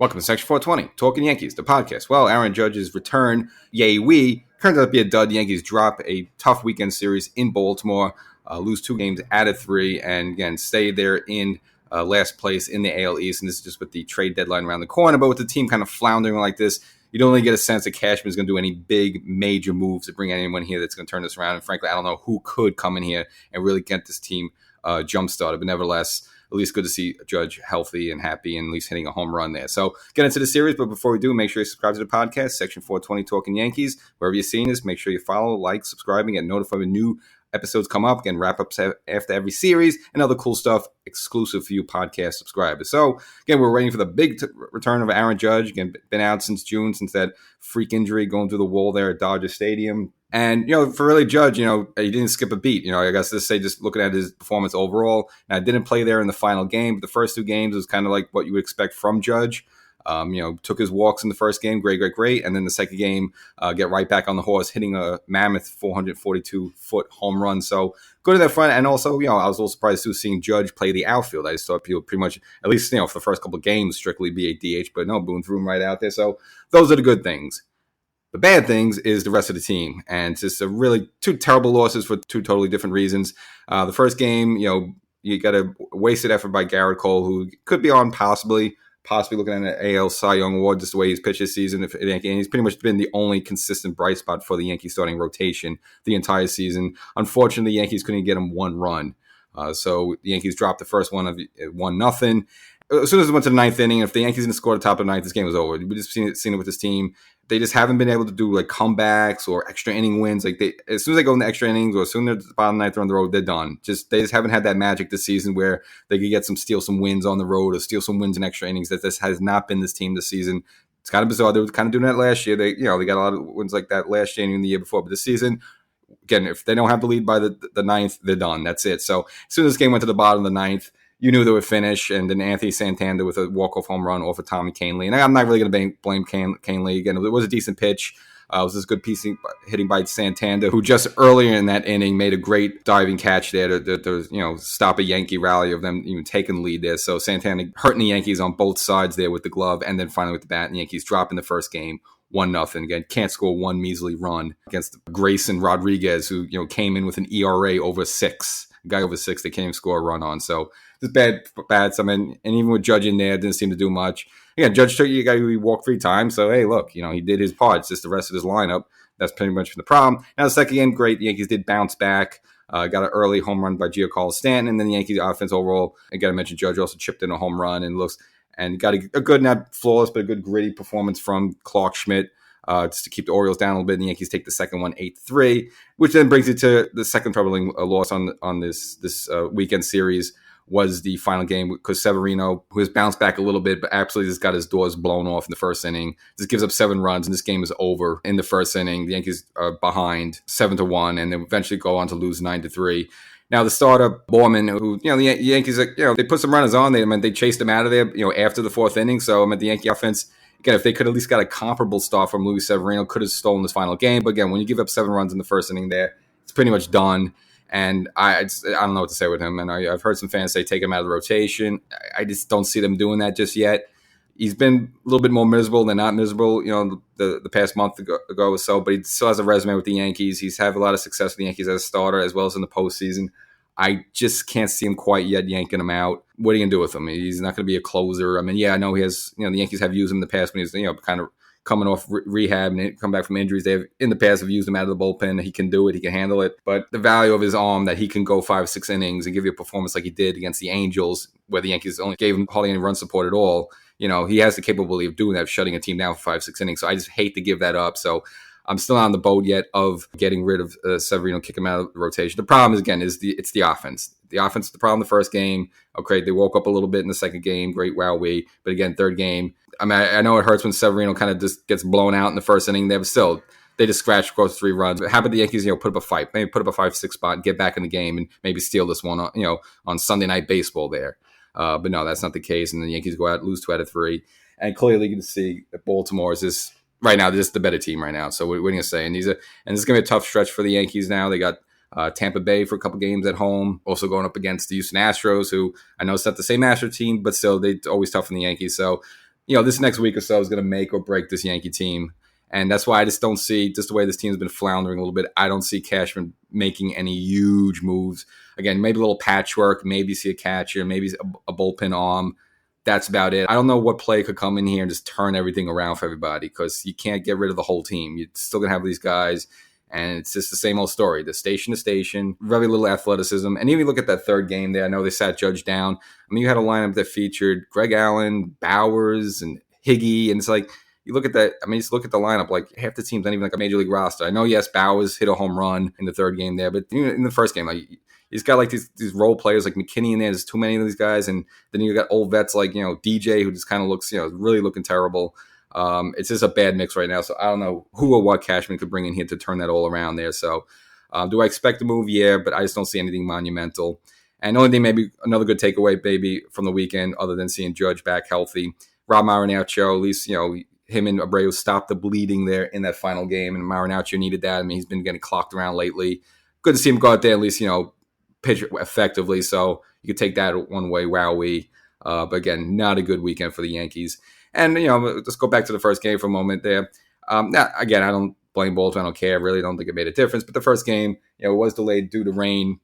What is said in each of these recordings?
Welcome to Section 420, Talkin Yankees, the podcast. Well, Aaron Judge's return, yay we, turns out to be a dud. The Yankees drop a tough weekend series in Baltimore, lose 2 games out of 3, and again, stay there in last place in the AL East. And this is just with the trade deadline around the corner. But with the team kind of floundering like this, you don't really get a sense that Cashman is going to do any big, major moves to bring anyone here that's going to turn this around. And frankly, I don't know who could come in here and really get this team jump-started. But nevertheless, at least good to see Judge healthy and happy and at least hitting a home run there. So get into the series, but before we do, make sure you subscribe to the podcast, Section 420 Talkin Yankees. Wherever you're seeing this, make sure you follow, like, subscribe, and get notified when new episodes come up. Again, wrap-ups after every series and other cool stuff exclusive for you podcast subscribers. So again, we're waiting for the big return of Aaron Judge. Again, been out since June, since that freak injury going through the wall there at Dodger Stadium. And, for really Judge, he didn't skip a beat. I guess to say, just looking at his performance overall, and I didn't play there in the final game, but the first 2 games was kind of like what you would expect from Judge. Took his walks in the first game, great. And then the second game, get right back on the horse, hitting a mammoth 442-foot home run. So go to that front. And also, I was a little surprised too seeing Judge play the outfield. I just thought he would pretty much, at least, for the first couple of games, strictly be a DH. But no, Boone threw him right out there. So those are the good things. The bad things is the rest of the team. And it's just a really 2 terrible losses for 2 totally different reasons. The first game, you got a wasted effort by Garrett Cole, who could be on possibly looking at an AL Cy Young Award, just the way he's pitched this season. And he's pretty much been the only consistent bright spot for the Yankees starting rotation the entire season. Unfortunately, the Yankees couldn't get him 1 run. So the Yankees dropped the first one of 1-0. As soon as it went to the 9th inning, if the Yankees didn't score at the top of the 9th, this game was over. We just seen it with this team. They just haven't been able to do like comebacks or extra inning wins. Like as soon as they go in the extra innings or as soon as they're at the bottom of the 9th, they're on the road, they're done. They just haven't had that magic this season where they could steal some wins on the road or steal some wins in extra innings. That this has not been this team this season. It's kind of bizarre. They were kind of doing that last year. They got a lot of wins like that last year and the year before. But this season, again, if they don't have the lead by the 9th, they're done. That's it. So as soon as this game went to the bottom of the 9th, you knew they would finish, and then Anthony Santander with a walk-off home run off of Tommy Kahnle. And I'm not really going to blame Kahnle. Again, it was a decent pitch. It was this good piece hitting by Santander, who just earlier in that inning made a great diving catch there to stop a Yankee rally of them even taking the lead there. So Santander hurting the Yankees on both sides there with the glove, and then finally with the bat, and the Yankees dropping the first game 1-0. Again, can't score 1 measly run against Grayson Rodriguez, who came in with an ERA over 6. A guy over 6 they can't even score a run on. So just bad. I mean, and even with Judge in there, didn't seem to do much. Again, Judge took you guy who walked 3 times. So hey, look, he did his part. It's just the rest of his lineup. That's pretty much the problem. Now the second game, great. The Yankees did bounce back. Got an early home run by Giancarlo Stanton, and then the Yankees offense overall. Again, I mentioned Judge also chipped in a home run and got a good, not flawless, but a good gritty performance from Clark Schmidt. Just to keep the Orioles down a little bit, and the Yankees take the second one 8-3, which then brings it to the second troubling loss on this weekend series was the final game because Severino, who has bounced back a little bit, but absolutely just got his doors blown off in the first inning. Just gives up 7 runs, and this game is over in the first inning. The Yankees are behind 7-1, and they eventually go on to lose 9-3. Now the starter Borman, who the Yankees, they put some runners on. They chased him out of there, after the 4th inning. So the Yankee offense. Again, if they could at least got a comparable start from Luis Severino, could have stolen this final game. But again, when you give up 7 runs in the first inning there, it's pretty much done. And I don't know what to say with him. And I've heard some fans say take him out of the rotation. I just don't see them doing that just yet. He's been a little bit more miserable than not miserable, the past month ago or so. But he still has a resume with the Yankees. He's had a lot of success with the Yankees as a starter as well as in the postseason. I just can't see him quite yet yanking him out. What are you going to do with him? He's not going to be a closer. I mean, yeah, I know he has, the Yankees have used him in the past when he's, kind of coming off rehab and come back from injuries. They have, in the past, have used him out of the bullpen. He can do it. He can handle it. But the value of his arm that he can go 5-6 innings and give you a performance like he did against the Angels, where the Yankees only gave him hardly any run support at all. He has the capability of doing that, shutting a team down for 5-6 innings. So I just hate to give that up. So I'm still not on the boat yet of getting rid of Severino, kick him out of the rotation. The problem is, again, it's the offense. The offense is the problem the first game. Okay, they woke up a little bit in the second game. Great, wowee. But again, third game. I mean, I know it hurts when Severino kind of just gets blown out in the first inning there, but still, they just scratched across 3 runs. But how about the Yankees, put up a fight? Maybe put up a 5-6 spot, get back in the game, and maybe steal this one, on Sunday Night Baseball there. But no, that's not the case. And the Yankees go out, lose 2 out of 3. And clearly you can see that Baltimore is just right now, they're just the better team right now. So what are you going to say? And this is going to be a tough stretch for the Yankees now. They got Tampa Bay for a couple games at home, also going up against the Houston Astros, who I know it's not the same Astro team, but still, they're always tough on the Yankees. So this next week or so is going to make or break this Yankee team. And that's why I just don't see, just the way this team's been floundering a little bit, I don't see Cashman making any huge moves. Again, maybe a little patchwork, maybe see a catcher, maybe a bullpen arm. That's about it. I don't know what play could come in here and just turn everything around for everybody, because you can't get rid of the whole team. You're still going to have these guys, and it's just the same old story. The station to station, very little athleticism. And even look at that third game there. I know they sat Judge down. I mean, you had a lineup that featured Greg Allen, Bowers, and Higgy, and it's like, you look at that, I mean, just look at the lineup, like half the team's not even like a major league roster. I know, yes, Bowers hit a home run in the third game there, but in the first game, like, he's got like these role players like McKinney in there. There's too many of these guys. And then you got old vets like, DJ, who just kind of looks, really looking terrible. It's just a bad mix right now. So I don't know who or what Cashman could bring in here to turn that all around there. So do I expect a move? Yeah, but I just don't see anything monumental. And the only thing, maybe another good takeaway, maybe from the weekend, other than seeing Judge back healthy, Rob Marinaccio, at least, him and Abreu stopped the bleeding there in that final game, and Marinaccio needed that. I mean, he's been getting clocked around lately. Good to see him go out there, at least, pitch effectively. So you could take that one way, wowee. But again, not a good weekend for the Yankees. And, let's go back to the first game for a moment there. Again, I don't blame Baltimore. I don't care. I really don't think it made a difference. But the first game, was delayed due to rain.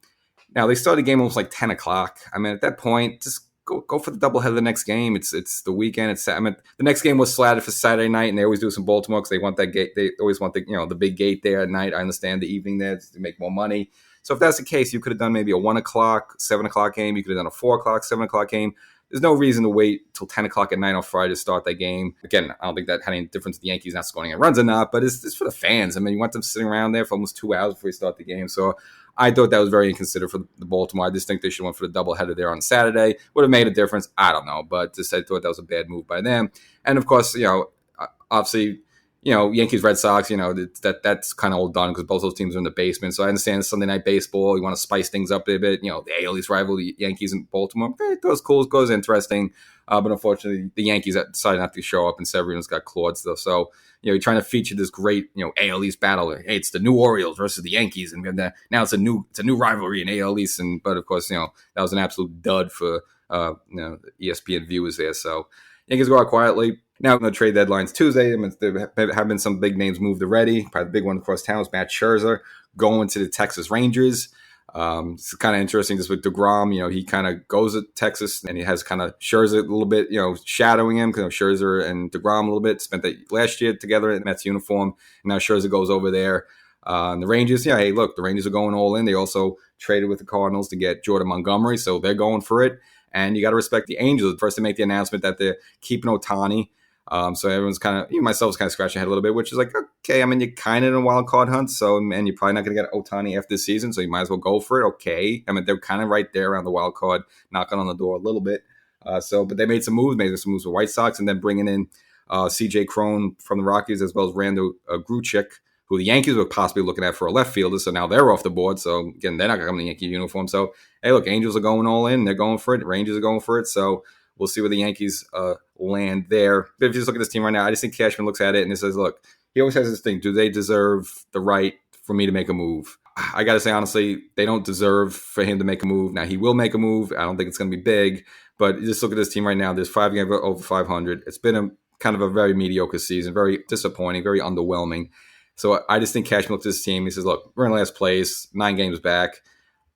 Now, they started the game almost like 10 o'clock. I mean, at that point, just go for the doubleheader the next game. It's the weekend. The next game was slatted for Saturday night, and they always do this in Baltimore because they want that gate. They always want the big gate there at night. I understand the evening there to make more money. So if that's the case, you could have done maybe a 1 o'clock, 7 o'clock game. You could have done a 4 o'clock, 7 o'clock game. There's no reason to wait till 10 o'clock at night on Friday to start that game. Again, I don't think that had any difference to the Yankees not scoring any runs or not, but it's for the fans. I mean, you want them sitting around there for almost 2 hours before you start the game. So I thought that was very inconsiderate for the Baltimore. I just think they should have went for the doubleheader there on Saturday. Would have made a difference. I don't know, but I thought that was a bad move by them. And of course, obviously, Yankees, Red Sox, that's kind of all done because both those teams are in the basement. So I understand Sunday Night Baseball. You want to spice things up a bit. The AL East rival, the Yankees and Baltimore. It goes cool. It goes interesting. But unfortunately, the Yankees decided not to show up, and Severino's got clawed stuff. So, you're trying to feature this great, AL East battle. Hey, it's the new Orioles versus the Yankees, and now it's a new rivalry in AL East. But of course, that was an absolute dud for the ESPN viewers there. So Yankees go out quietly. Now, the trade deadline's Tuesday. I mean, there have been some big names moved already. Probably the big one across town is Matt Scherzer going to the Texas Rangers. It's kind of interesting just with DeGrom. He kind of goes to Texas, and he has kind of Scherzer a little bit, shadowing him, because Scherzer and DeGrom a little bit spent that last year together in the Mets uniform. And now Scherzer goes over there. And the Rangers, hey, look, the Rangers are going all in. They also traded with the Cardinals to get Jordan Montgomery, so they're going for it. And you got to respect the Angels. First, to make the announcement that they're keeping Ohtani. So everyone's kind of, even myself, is kind of scratching their head a little bit, which is like, okay, I mean, you're kind of in a wild card hunt, and you're probably not going to get Ohtani after this season, so you might as well go for it. Okay. I mean, they're kind of right there around the wild card, knocking on the door a little bit. But they made some moves with White Sox, and then bringing in CJ Cron from the Rockies, as well as Randall Gruchik, who the Yankees were possibly looking at for a left fielder, so now they're off the board. So, again, they're not going to come in the Yankee uniform. So, hey, look, Angels are going all in. They're going for it. Rangers are going for it. So, we'll see where the Yankees land there. But if you just look at this team right now, I just think Cashman looks at it and he says, look, he always has this thing. Do they deserve the right for me to make a move? I got to say, honestly, they don't deserve for him to make a move. Now, he will make a move. I don't think it's going to be big. But just look at this team right now. There's 5 games over 500. It's been a kind of a very mediocre season, very disappointing, very underwhelming. So I just think Cashman looks at this team. He says, look, we're in last place, 9 games back.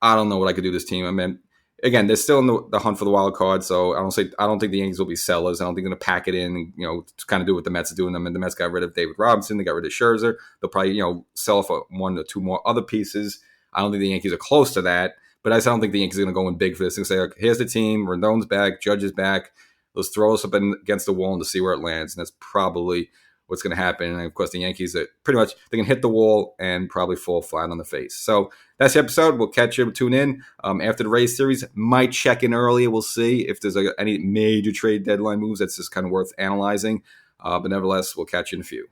I don't know what I could do to this team. I mean, again, they're still in the hunt for the wild card, so I don't think the Yankees will be sellers. I don't think they're going to pack it in and, to kind of do what the Mets are doing. I mean, the Mets got rid of David Robinson. They got rid of Scherzer. They'll probably, sell for 1 or 2 more other pieces. I don't think the Yankees are close to that, but I don't think the Yankees are going to go in big for this and say, okay, here's the team. Rendon's back. Judge is back. Let's throw us up against the wall and to see where it lands, and that's probably what's going to happen. And of course, the Yankees are pretty much, they can hit the wall and probably fall flat on the face. So that's the episode. We'll catch you. Tune in after the Rays series. Might check in earlier. We'll see if there's any major trade deadline moves. That's just kind of worth analyzing. But nevertheless, we'll catch you in a few.